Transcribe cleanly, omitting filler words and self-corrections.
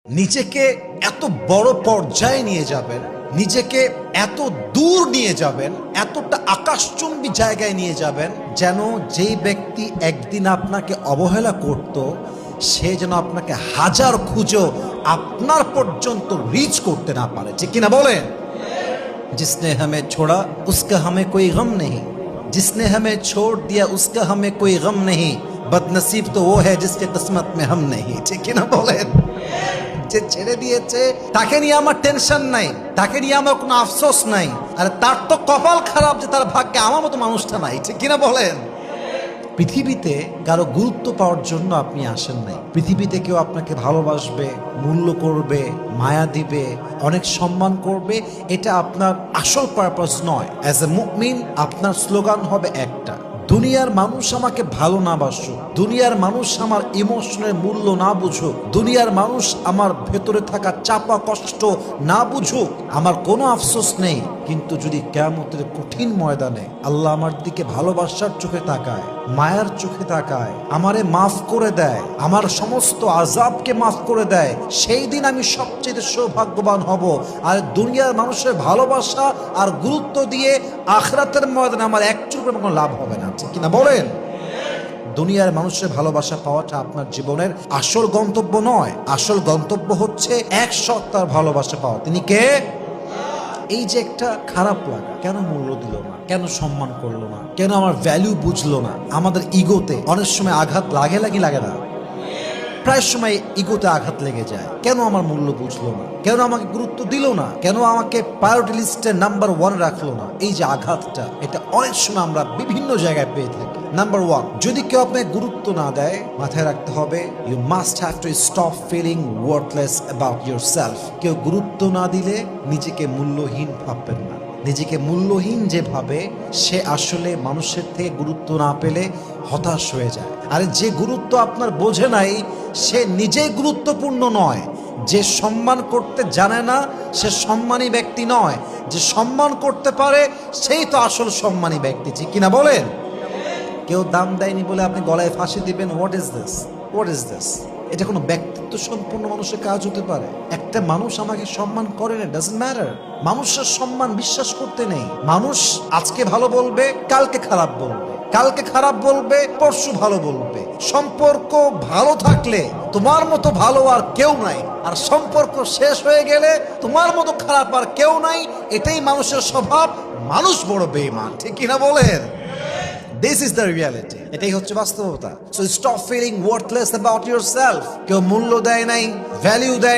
নিজেকে এত বড় পর্যায়ে নিয়ে যাবেন, নিজেকে এত দূর নিয়ে যাবেন, এতটা আকাশচুম্বী জায়গায় নিয়ে যাবেন, যেন যেই ব্যক্তি একদিন আপনাকে অবহেলা করত সে যেন আপনাকে হাজার খুঁজো আপনার পর্যন্ত রিচ করতে না পারে। ঠিক কিনা বলেন? जिसने हमें छोड़ा उसका हमें कोई गम नहीं, जिसने हमें छोड़ दिया उसका हमें कोई गम नहीं, बदनसीब तो वो है जिसके किस्मत में हम नहीं। ঠিক কিনা বলেন? যে ছেড়ে দিয়েছে তাকে নিয়ে আমার টেনশন নাই, তাকে নিয়ে আমার কোনো আফসোস নাই, আর তার তো কপাল খারাপ যে তার ভাগ্যে আমার মতো মানুষটা নাই। ঠিক কিনা বলেন? পৃথিবীতে কারো গুরুত্ব পাওয়ার জন্য আপনি আসেন নাই। পৃথিবীতে কেউ আপনাকে ভালোবাসবে, মূল্য করবে, মায়া দিবে, অনেক সম্মান করবে, এটা আপনার আসল পারপাস নয়। অ্যাজ এ মুমিন আপনার স্লোগান হবে একটা, দুনিয়ার মানুষ আমাকে ভালো না বাসুক, দুনিয়ার মানুষ আমার ইমোশনের মূল্য না বুঝুক, দুনিয়ার মানুষ আমার ভেতরে থাকা চাপা কষ্ট না বুঝুক, আমার কোনো আফসোস নেই। কিন্তু যদি কিয়ামতের কঠিন ময়দানে আল্লাহ আমার দিকে ভালোবাসার চোখে তাকায়, মায়ার চোখে তাকায়, আমারে মাফ করে দেয়, আমার সমস্ত আযাবকে মাফ করে দেয়, সেই দিন আমি সবচেয়ে সৌভাগ্যবান হব। আর দুনিয়ার মানুষের ভালোবাসা আর গুরুত্ব দিয়ে আখিরাতের ময়দানে আমার এক চুপের কোনো লাভ হবে না। ঠিক কিনা বলেন? দুনিয়ার মানুষের ভালোবাসা পাওয়াটা আপনার জীবনের আসল গন্তব্য নয়। আসল গন্তব্য হচ্ছে এক সত্তার ভালোবাসা পাওয়া। তিনি কে? এই যে একটা খারাপ লাগা, কেন মূল্য দিল না, কেন সম্মান করলো না, কেন আমার ভ্যালু বুঝলো না, আমাদের ইগোতে অনেক সময় আঘাত লাগে লাগে না? প্রায় সময় ইগোতে আঘাত লেগে যায়। কেন আমার মূল্য বুঝলো না, কেন আমাকে গুরুত্ব দিল না, কেন আমাকে প্রায়োরিটি লিস্টে নাম্বার 1 রাখলো না? এই যে আঘাতটা, এটা অনেক সময় আমরা বিভিন্ন জায়গায় পেয়ে থাকি। নাম্বার 1, যদি কেউ আপনাকে গুরুত্ব না দেয়, মাথায় রাখতে হবে you must have to stop feeling worthless about yourself. কেউ গুরুত্ব না দিলে নিজেকে মূল্যহীন ভাববেন না। নিজেকে মূল্যহীন যে ভাবে, সে আসলে মানুষের থেকে গুরুত্ব না পেলে হতাশ হয়ে যায়। আর যে গুরুত্ব আপনার বোঝে নাই, সে নিজেই গুরুত্বপূর্ণ নয়। যে সম্মান করতে জানে না সে সম্মানী ব্যক্তি নয়, যে সম্মান করতে পারে সেই তো আসল সম্মানী ব্যক্তি। ঠিক কিনা বলেন? কেউ দাম দেয়নি বলে আপনি গলায় ফাঁসি দিবেন, what is this, what is this? এটা কোনো ব্যক্তিত্ব সম্পন্ন মানুষের কাজ হতে পারে? একটা মানুষ আমাকে সম্মান করে না, ডাজন্ট ম্যাটার। মানুষের সম্মান বিশ্বাস করতে নেই। মানুষ আজকে ভালো বলবে, কালকে খারাপ বলবে, কালকে খারাপ বলবে, পরশু ভালো বলবে। সম্পর্ক ভালো থাকলে তোমার মতো ভালো আর কেউ নাই, আর সম্পর্ক শেষ হয়ে গেলে তোমার মতো খারাপ আর কেউ নাই। এটাই মানুষের স্বভাব। মানুষ বড় বেঈমান। ঠিক কিনা বলেন? This is the reality. এটাই হচ্ছে বাস্তবতা। So stop feeling worthless about yourself. কেউ মূল্য দেয় নাই, ভ্যালু দেয়